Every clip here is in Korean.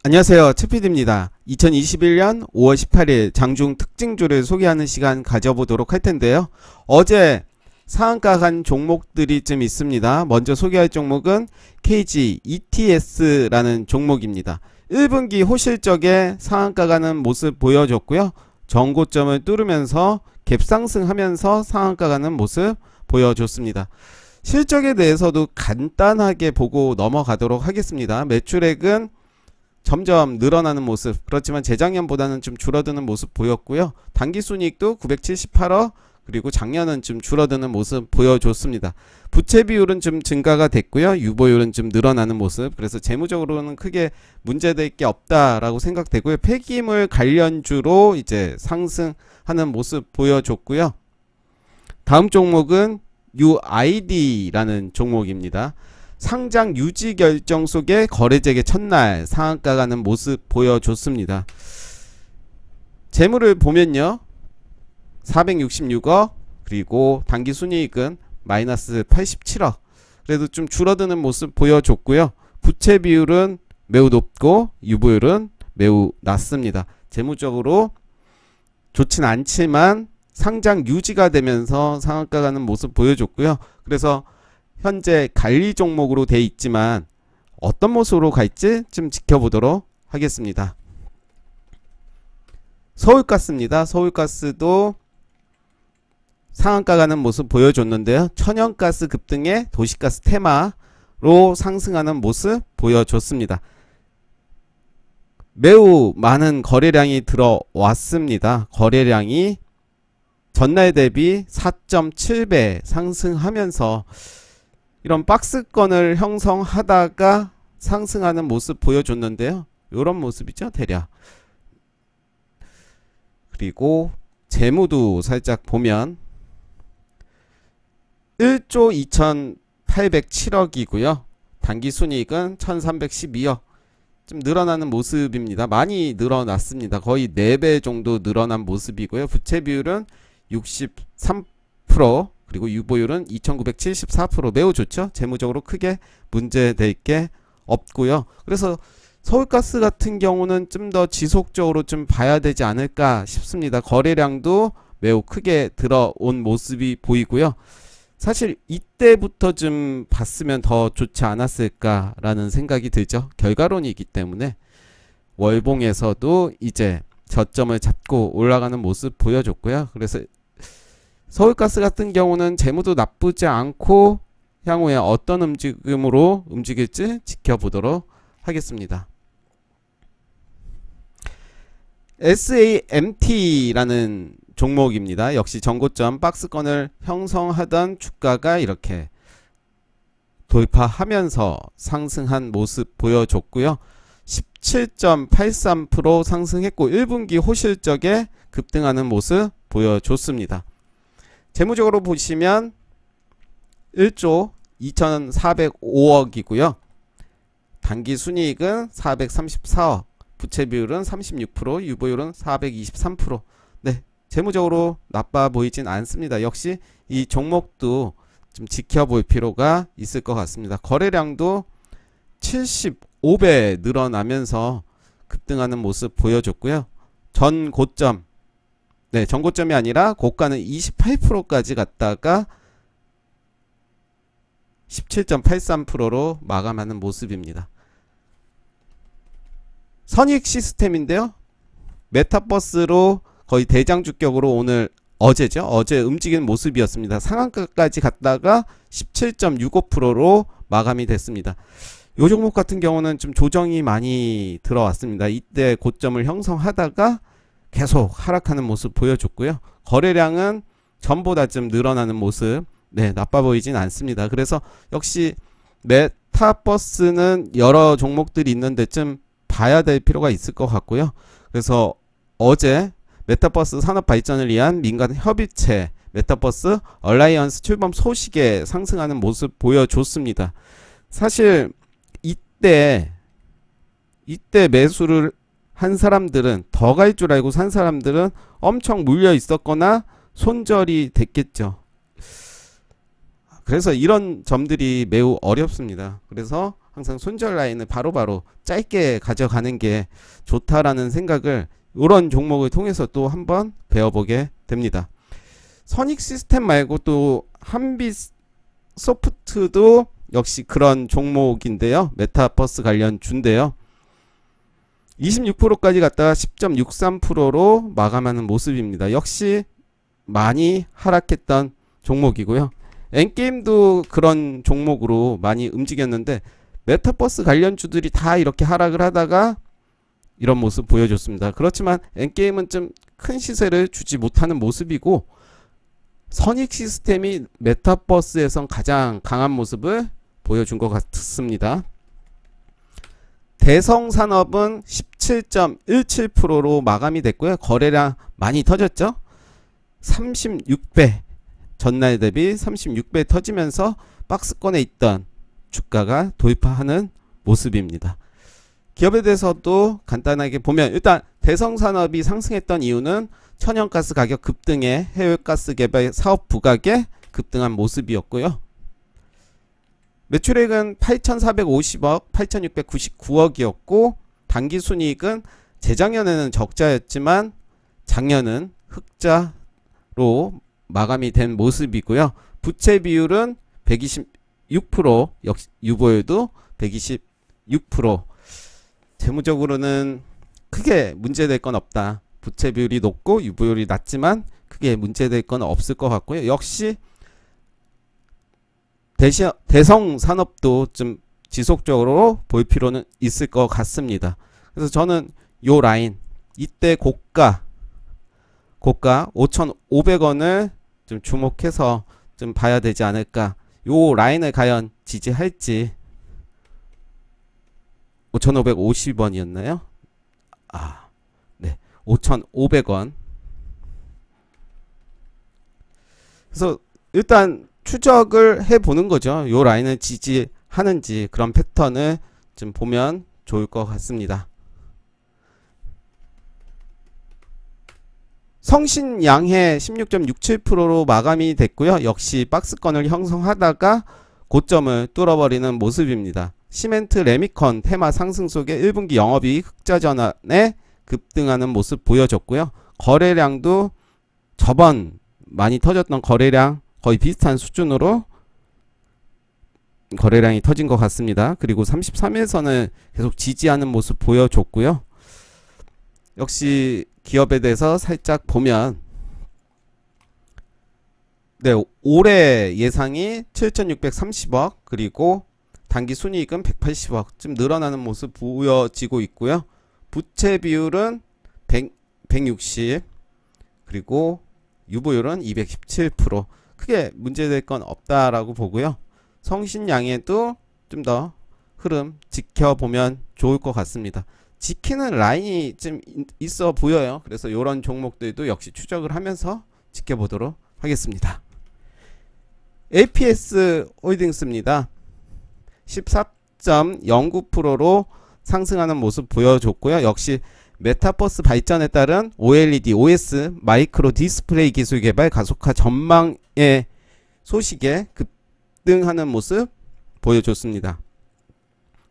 안녕하세요. 최PD입니다. 2021년 5월 18일 장중 특징주를 소개하는 시간 가져보도록 할 텐데요. 어제 상한가 간 종목들이 좀 있습니다. 먼저 소개할 종목은 KG ETS라는 종목입니다. 1분기 호실적에 상한가 가는 모습 보여줬고요. 전고점을 뚫으면서 갭상승하면서 상한가 가는 모습 보여줬습니다. 실적에 대해서도 간단하게 보고 넘어가도록 하겠습니다. 매출액은 점점 늘어나는 모습, 그렇지만 재작년보다는 좀 줄어드는 모습 보였고요. 당기순이익도 978억, 그리고 작년은 좀 줄어드는 모습 보여줬습니다. 부채 비율은 좀 증가가 됐고요. 유보율은 좀 늘어나는 모습, 그래서 재무적으로는 크게 문제될 게 없다라고 생각되고요. 폐기물 관련주로 이제 상승하는 모습 보여줬고요. 다음 종목은 UID라는 종목입니다. 상장 유지 결정 속에 거래재개 첫날 상한가 가는 모습 보여줬습니다. 재물을 보면요, 466억, 그리고 당기순이익은 마이너스 87억, 그래도 좀 줄어드는 모습 보여줬고요. 부채 비율은 매우 높고 유보율은 매우 낮습니다. 재무적으로 좋진 않지만 상장 유지가 되면서 상한가 가는 모습 보여줬고요. 그래서 현재 관리 종목으로 돼 있지만 어떤 모습으로 갈지 좀 지켜보도록 하겠습니다. 서울가스입니다. 서울가스도 상한가 가는 모습 보여줬는데요. 천연가스 급등에 도시가스 테마로 상승하는 모습 보여줬습니다. 매우 많은 거래량이 들어왔습니다. 거래량이 전날 대비 4.7배 상승하면서 이런 박스권을 형성하다가 상승하는 모습 보여줬는데요. 이런 모습이죠, 대략. 그리고 재무도 살짝 보면 1조 2807억이고요. 당기순이익은 1312억. 좀 늘어나는 모습입니다. 많이 늘어났습니다. 거의 4배 정도 늘어난 모습이고요. 부채 비율은 63%, 그리고 유보율은 2974%, 매우 좋죠. 재무적으로 크게 문제될 게 없고요. 그래서 서울가스 같은 경우는 좀 더 지속적으로 좀 봐야 되지 않을까 싶습니다. 거래량도 매우 크게 들어온 모습이 보이고요. 사실 이때부터 좀 봤으면 더 좋지 않았을까라는 생각이 들죠. 결과론이기 때문에. 월봉에서도 이제 저점을 잡고 올라가는 모습 보여줬고요. 그래서 서울가스 같은 경우는 재무도 나쁘지 않고 향후에 어떤 움직임으로 움직일지 지켜보도록 하겠습니다. SAMT라는 종목입니다. 역시 전고점 박스권을 형성하던 주가가 이렇게 돌파하면서 상승한 모습 보여줬고요. 17.83% 상승했고 1분기 호실적에 급등하는 모습 보여줬습니다. 재무적으로 보시면 1조 2405억이고요. 당기순이익은 434억, 부채 비율은 36%, 유보율은 423%. 네, 재무적으로 나빠 보이진 않습니다. 역시 이 종목도 좀 지켜볼 필요가 있을 것 같습니다. 거래량도 75배 늘어나면서 급등하는 모습 보여줬고요. 전 고점, 네, 전고점이 아니라 고가는 28%까지 갔다가 17.83%로 마감하는 모습입니다. 선익 시스템인데요. 메타버스로 거의 대장주격으로 오늘 어제 움직이는 모습이었습니다. 상한가까지 갔다가 17.65%로 마감이 됐습니다. 이 종목 같은 경우는 좀 조정이 많이 들어왔습니다. 이때 고점을 형성하다가 계속 하락하는 모습 보여줬고요. 거래량은 전보다 좀 늘어나는 모습, 네, 나빠 보이진 않습니다. 그래서 역시 메타버스는 여러 종목들이 있는데 좀 봐야 될 필요가 있을 것 같고요. 그래서 어제 메타버스 산업 발전을 위한 민간 협의체 메타버스 얼라이언스 출범 소식에 상승하는 모습 보여줬습니다. 사실 이때 매수를 한 사람들은, 더 갈 줄 알고 산 사람들은 엄청 물려 있었거나 손절이 됐겠죠. 그래서 이런 점들이 매우 어렵습니다. 그래서 항상 손절 라인을 바로바로 짧게 가져가는 게 좋다라는 생각을 이런 종목을 통해서 또 한번 배워보게 됩니다. 선익 시스템 말고 또 한빛소프트도 역시 그런 종목인데요. 메타버스 관련 주인데요. 26%까지 갔다가 10.63%로 마감하는 모습입니다. 역시 많이 하락했던 종목이고요. 엔게임도 그런 종목으로 많이 움직였는데 메타버스 관련주들이 다 이렇게 하락을 하다가 이런 모습 보여줬습니다. 그렇지만 엔게임은 좀 큰 시세를 주지 못하는 모습이고 선익 시스템이 메타버스에선 가장 강한 모습을 보여준 것 같습니다. 대성산업은 17.17%로 마감이 됐고요. 거래량 많이 터졌죠. 36배, 전날 대비 36배 터지면서 박스권에 있던 주가가 돌파하는 모습입니다. 기업에 대해서도 간단하게 보면 일단 대성산업이 상승했던 이유는 천연가스 가격 급등에 해외가스 개발 사업 부각에 급등한 모습이었고요. 매출액은 8,450억, 8,699억이었고 당기순이익은 재작년에는 적자였지만 작년은 흑자로 마감이 된 모습이고요. 부채 비율은 126%, 역시 유보율도 126%. 재무적으로는 크게 문제될 건 없다. 부채 비율이 높고 유보율이 낮지만 크게 문제될 건 없을 것 같고요. 역시 대성 산업도 좀 지속적으로 볼 필요는 있을 것 같습니다. 그래서 저는 요 라인 이때 고가 5,500원을 좀 주목해서 좀 봐야 되지 않을까. 요 라인을 과연 지지할지. 5,550원이었나요? 네. 5,500원. 그래서 일단 추적을 해보는 거죠. 요 라인을 지지하는지 그런 패턴을 좀 보면 좋을 것 같습니다. 성신양해 16.67%로 마감이 됐고요. 역시 박스권을 형성하다가 고점을 뚫어버리는 모습입니다. 시멘트 레미컨 테마 상승 속에 1분기 영업이익 흑자 전환에 급등하는 모습 보여줬고요. 거래량도 저번 많이 터졌던 거래량 거의 비슷한 수준으로 거래량이 터진 것 같습니다. 그리고 33일선을 계속 지지하는 모습 보여줬고요. 역시 기업에 대해서 살짝 보면 네, 올해 예상이 7,630억 그리고 단기 순이익은 180억 좀 늘어나는 모습 보여지고 있고요. 부채 비율은 160 그리고 유보율은 217%. 크게 문제될 건 없다라고 보고요. 성신양해도 좀 더 흐름 지켜보면 좋을 것 같습니다. 지키는 라인이 좀 있어 보여요. 그래서 이런 종목들도 역시 추적을 하면서 지켜보도록 하겠습니다. APS 홀딩스입니다. 14.09%로 상승하는 모습 보여줬고요. 역시 메타버스 발전에 따른 OLED, OS, 마이크로 디스플레이 기술 개발 가속화 전망의 소식에 급등하는 모습 보여줬습니다.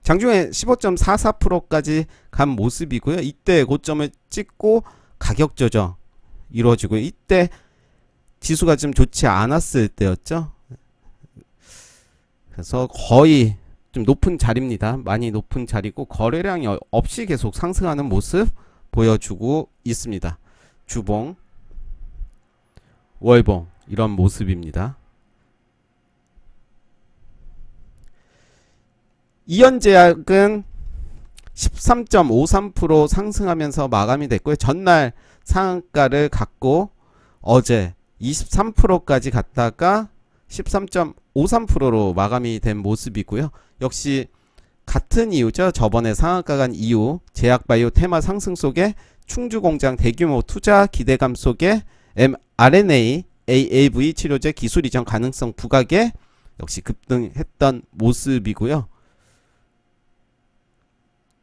장중에 15.44%까지 간 모습이고요. 이때 고점을 찍고 가격 조정 이루어지고 이때 지수가 좀 좋지 않았을 때였죠. 그래서 거의 좀 높은 자리입니다. 많이 높은 자리고 거래량이 없이 계속 상승하는 모습 보여주고 있습니다. 주봉, 월봉 이런 모습입니다. 이현제약은 13.53% 상승하면서 마감이 됐고요. 전날 상한가를 갖고 어제 23%까지 갔다가 13.53%로 마감이 된 모습이고요. 역시 같은 이유죠. 저번에 상한가 간 이유 제약바이오 테마 상승 속에 충주공장 대규모 투자 기대감 속에 mRNA AAV 치료제 기술 이전 가능성 부각에 역시 급등했던 모습이고요.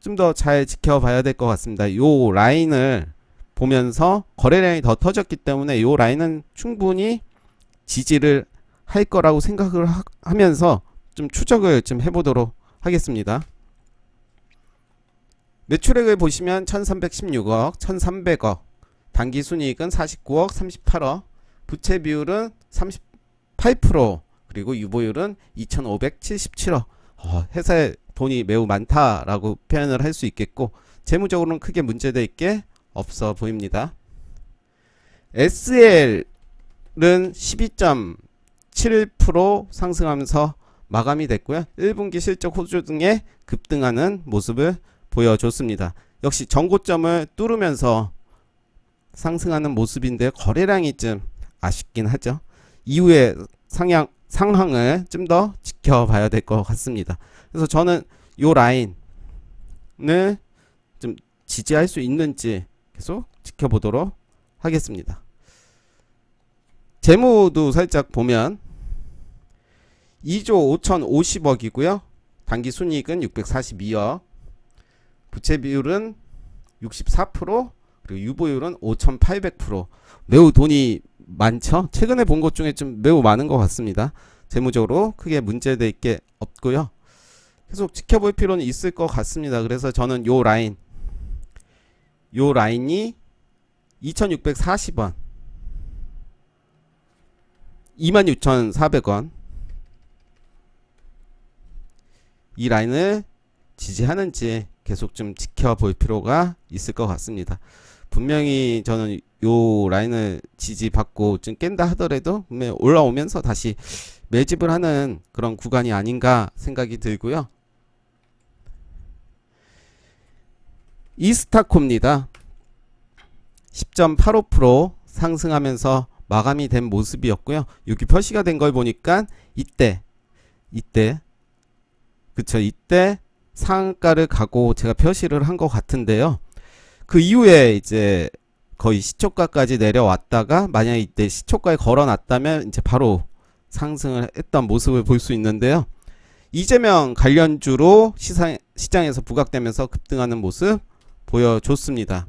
좀 더 잘 지켜봐야 될 것 같습니다. 요 라인을 보면서 거래량이 더 터졌기 때문에 요 라인은 충분히 지지를 할 거라고 생각을 하면서 좀 추적을 좀 해보도록 하겠습니다. 매출액을 보시면 1316억, 1300억, 당기순이익은 49억, 38억, 부채 비율은 38%, 그리고 유보율은 2577억. 회사에 돈이 매우 많다라고 표현을 할 수 있겠고, 재무적으로는 크게 문제될 게 없어 보입니다. SL은 12.71% 상승하면서 마감이 됐고요. 1분기 실적 호조 등에 급등하는 모습을 보여줬습니다. 역시 전고점을 뚫으면서 상승하는 모습인데 거래량이 좀 아쉽긴 하죠. 이후에 상황을 좀 더 지켜봐야 될 것 같습니다. 그래서 저는 요 라인을 좀 지지할 수 있는지 계속 지켜보도록 하겠습니다. 재무도 살짝 보면 2조 5050억이고요. 당기순이익은 642억, 부채 비율은 64%, 그리고 유보율은 5800%. 매우 돈이 많죠. 최근에 본 것 중에 좀 매우 많은 것 같습니다. 재무적으로 크게 문제될 게 없고요. 계속 지켜볼 필요는 있을 것 같습니다. 그래서 저는 요 라인이 2640원, 26400원, 이 라인을 지지하는지 계속 좀 지켜볼 필요가 있을 것 같습니다. 분명히 저는 요 라인을 지지받고 좀 깬다 하더라도 분명히 올라오면서 다시 매집을 하는 그런 구간이 아닌가 생각이 들고요. 이스타코입니다. 10.85% 상승하면서 마감이 된 모습이었고요. 여기 표시가 된 걸 보니까 이때 상한가를 가고 제가 표시를 한 것 같은데요. 그 이후에 이제 거의 시초가까지 내려왔다가 만약에 이때 시초가에 걸어놨다면 이제 바로 상승을 했던 모습을 볼 수 있는데요. 이재명 관련주로 시장에서 부각되면서 급등하는 모습 보여줬습니다.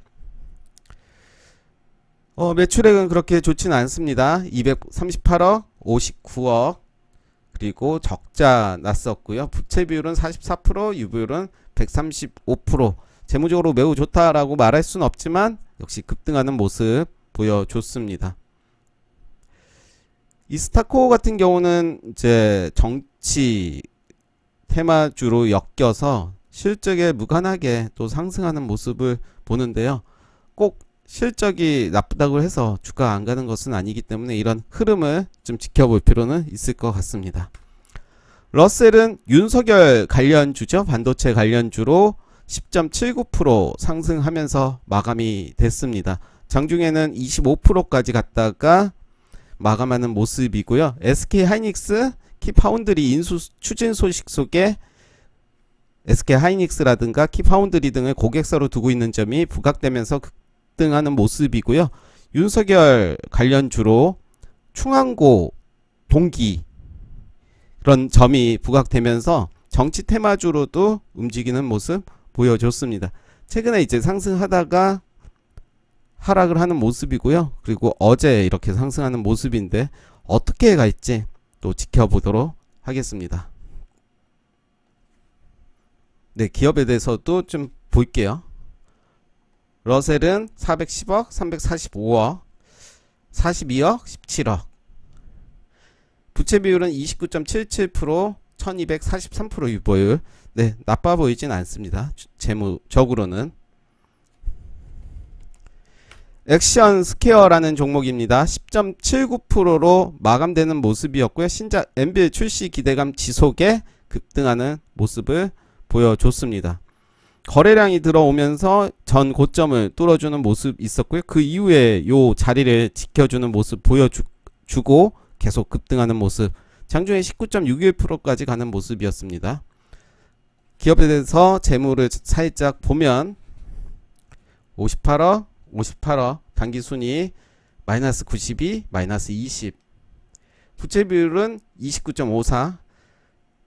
매출액은 그렇게 좋지는 않습니다. 238억, 59억, 그리고 적자 났었고요. 부채 비율은 44%, 유보율은 135%. 재무적으로 매우 좋다라고 말할 수는 없지만 역시 급등하는 모습 보여줬습니다. 이스타코 같은 경우는 이제 정치 테마주로 엮여서 실적에 무관하게 또 상승하는 모습을 보는데요. 꼭 실적이 나쁘다고 해서 주가 안 가는 것은 아니기 때문에 이런 흐름을 좀 지켜볼 필요는 있을 것 같습니다. 러셀은 윤석열 관련주죠. 반도체 관련주로 10.79% 상승하면서 마감이 됐습니다. 장중에는 25%까지 갔다가 마감하는 모습이고요. SK하이닉스, 키파운드리 인수 추진 소식 속에 SK하이닉스라든가 키파운드리 등을 고객사로 두고 있는 점이 부각되면서 급등하는 모습이고요. 윤석열 관련주로 충항고, 동기 그런 점이 부각되면서 정치 테마주로도 움직이는 모습 보여줬습니다. 최근에 이제 상승하다가 하락을 하는 모습이고요. 그리고 어제 이렇게 상승하는 모습인데 어떻게 갈지 또 지켜보도록 하겠습니다. 네, 기업에 대해서도 좀 볼게요. 러셀은 410억, 345억, 42억, 17억. 부채 비율은 29.77%, 1243% 유보율. 네, 나빠 보이진 않습니다. 재무적으로는. 액션 스퀘어라는 종목입니다. 10.79%로 마감되는 모습이었고요. 신작 엔빌 출시 기대감 지속에 급등하는 모습을 보여줬습니다. 거래량이 들어오면서 전 고점을 뚫어주는 모습 있었고요. 그 이후에 요 자리를 지켜주는 모습 보여주고 계속 급등하는 모습. 장중에 19.61%까지 가는 모습이었습니다. 기업에 대해서 재무를 살짝 보면 58억, 58억, 당기순이익 마이너스 92, 마이너스 20. 부채 비율은 29.54.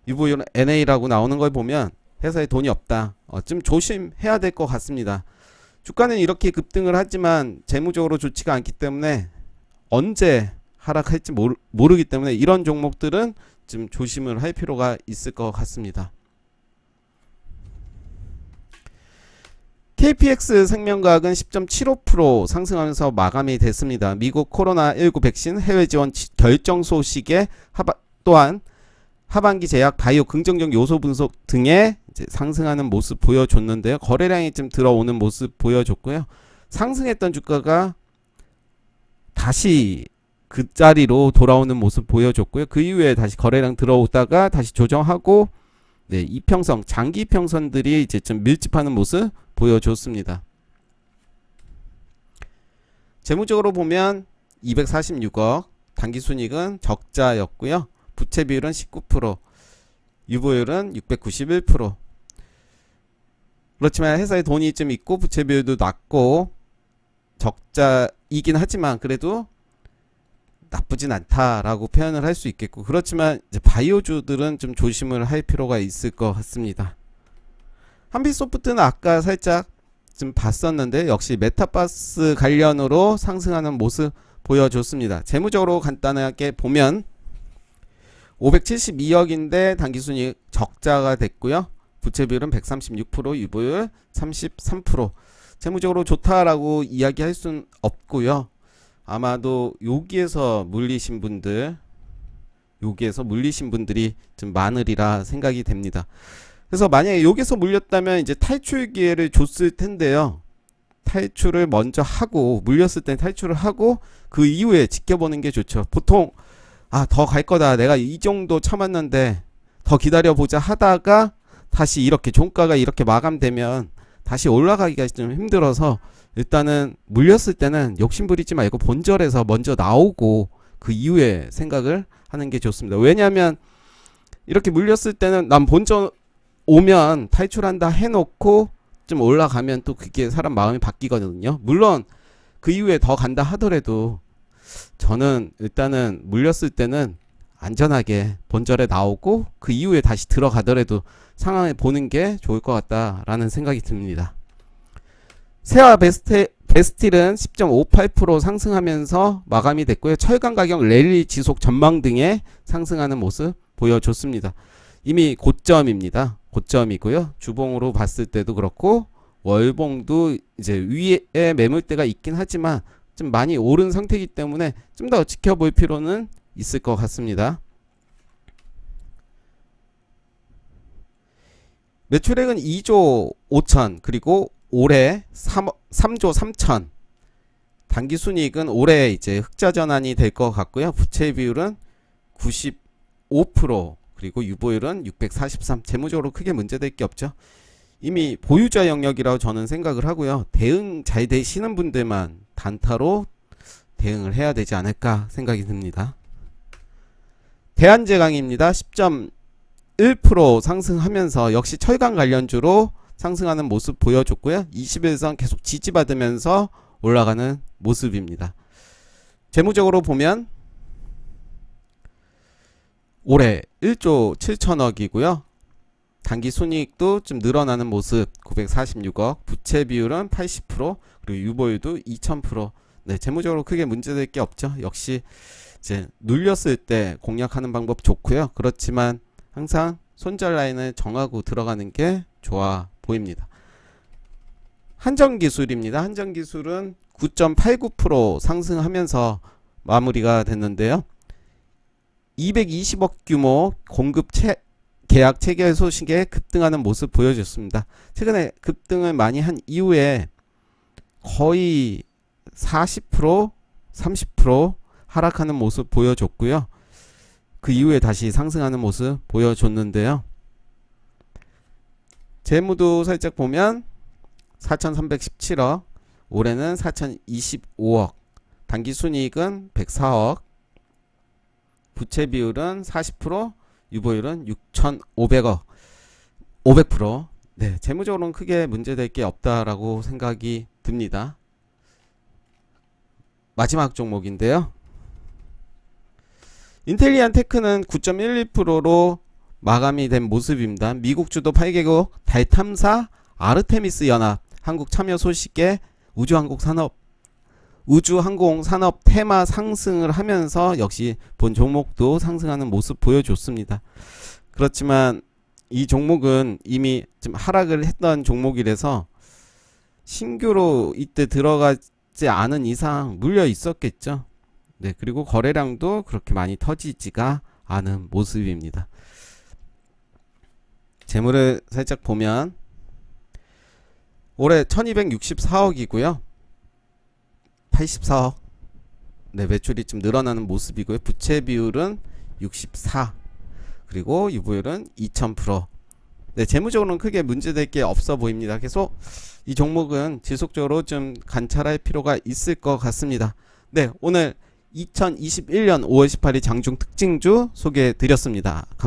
유보율은 NA라고 나오는 걸 보면 회사에 돈이 없다. 좀 조심해야 될 것 같습니다. 주가는 이렇게 급등을 하지만 재무적으로 좋지가 않기 때문에 언제 하락할지 모르기 때문에 이런 종목들은 좀 조심을 할 필요가 있을 것 같습니다. KPX 생명과학은 10.75% 상승하면서 마감이 됐습니다. 미국 코로나19 백신 해외 지원 결정 소식에 또한 하반기 제약, 바이오 긍정적 요소 분석 등에 이제 상승하는 모습 보여줬는데요. 거래량이 좀 들어오는 모습 보여줬고요. 상승했던 주가가 다시 그 자리로 돌아오는 모습 보여줬고요. 그 이후에 다시 거래량 들어오다가 다시 조정하고, 네, 이평선, 장기 이평선들이 이제 좀 밀집하는 모습 보여줬습니다. 재무적으로 보면 246억, 당기순이익은 적자였고요. 부채 비율은 19%, 유보율은 691%. 그렇지만 회사에 돈이 좀 있고 부채 비율도 낮고 적자이긴 하지만 그래도 나쁘진 않다라고 표현을 할 수 있겠고, 그렇지만 이제 바이오주들은 좀 조심을 할 필요가 있을 것 같습니다. 한빛소프트는 아까 살짝 좀 봤었는데 역시 메타버스 관련으로 상승하는 모습 보여줬습니다. 재무적으로 간단하게 보면 572억인데 당기순이익 적자가 됐고요. 부채 비율은 136%, 유보율 33%. 재무적으로 좋다라고 이야기할 수는 없고요. 아마도 여기에서 물리신 분들이 좀 많으리라 생각이 됩니다. 그래서 만약에 여기서 물렸다면 이제 탈출 기회를 줬을 텐데요. 탈출을 먼저 하고, 물렸을 땐 탈출을 하고 그 이후에 지켜보는 게 좋죠. 보통 더 갈 거다, 내가 이 정도 참았는데 더 기다려보자 하다가 다시 이렇게 종가가 이렇게 마감되면 다시 올라가기가 좀 힘들어서, 일단은 물렸을 때는 욕심부리지 말고 본절에서 먼저 나오고 그 이후에 생각을 하는 게 좋습니다. 왜냐하면 이렇게 물렸을 때는 난 본절 오면 탈출한다 해놓고 좀 올라가면 또 그게 사람 마음이 바뀌거든요. 물론 그 이후에 더 간다 하더라도 저는 일단은 물렸을 때는 안전하게 본절에 나오고 그 이후에 다시 들어가더라도 상황을 보는 게 좋을 것 같다라는 생각이 듭니다. 세화 베스틸은 10.58% 상승하면서 마감이 됐고요. 철강 가격 랠리 지속 전망 등의 상승하는 모습 보여줬습니다. 이미 고점입니다. 고점이고요. 주봉으로 봤을 때도 그렇고 월봉도 이제 위에 매물대가 있긴 하지만 좀 많이 오른 상태이기 때문에 좀 더 지켜볼 필요는 있을 것 같습니다. 매출액은 2조 5천, 그리고 올해 3조 3천. 당기순이익은 올해 이제 흑자 전환이 될 것 같고요. 부채 비율은 95%, 그리고 유보율은 643. 재무적으로 크게 문제될 게 없죠. 이미 보유자 영역이라고 저는 생각을 하고요. 대응 잘 되시는 분들만 단타로 대응을 해야 되지 않을까 생각이 듭니다. 대한제강입니다. 10.1% 상승하면서 역시 철강 관련주로 상승하는 모습 보여줬고요. 21선 계속 지지받으면서 올라가는 모습입니다. 재무적으로 보면 올해 1조 7천억이고요. 당기순이익도 좀 늘어나는 모습 946억, 부채 비율은 80%, 그리고 유보율도 2000%. 네, 재무적으로 크게 문제될 게 없죠. 역시 이제 눌렸을 때 공략하는 방법 좋고요. 그렇지만 항상 손절 라인을 정하고 들어가는 게 좋아 보입니다. 한정기술입니다. 한정기술은 9.89% 상승하면서 마무리가 됐는데요. 220억 규모 공급 계약 체결 소식에 급등하는 모습 보여줬습니다. 최근에 급등을 많이 한 이후에 거의 40%, 30% 하락하는 모습 보여줬고요. 그 이후에 다시 상승하는 모습 보여줬는데요. 재무도 살짝 보면 4,317억, 올해는 4,025억, 당기순이익은 104억, 부채 비율은 40%, 유보율은 6,500억, 500%. 네, 재무적으로는 크게 문제될 게 없다라고 생각이 듭니다. 마지막 종목인데요. 인텔리안 테크는 9.12%로 마감이 된 모습입니다. 미국 주도 8개국 달 탐사 아르테미스 연합 한국 참여 소식에 우주항공산업 테마 상승을 하면서 역시 본 종목도 상승하는 모습 보여줬습니다. 그렇지만 이 종목은 이미 좀 하락을 했던 종목이라서 신규로 이때 들어가지 않은 이상 물려 있었겠죠. 네, 그리고 거래량도 그렇게 많이 터지지가 않은 모습입니다. 재물을 살짝 보면 올해 1264억이고요. 84억. 네, 매출이 좀 늘어나는 모습이고요. 부채 비율은 64. 그리고 유보율은 2000%. 네, 재무적으로는 크게 문제될 게 없어 보입니다. 계속 이 종목은 지속적으로 좀 관찰할 필요가 있을 것 같습니다. 네, 오늘 2021년 5월 18일 장중 특징주 소개해 드렸습니다. 감사합니다.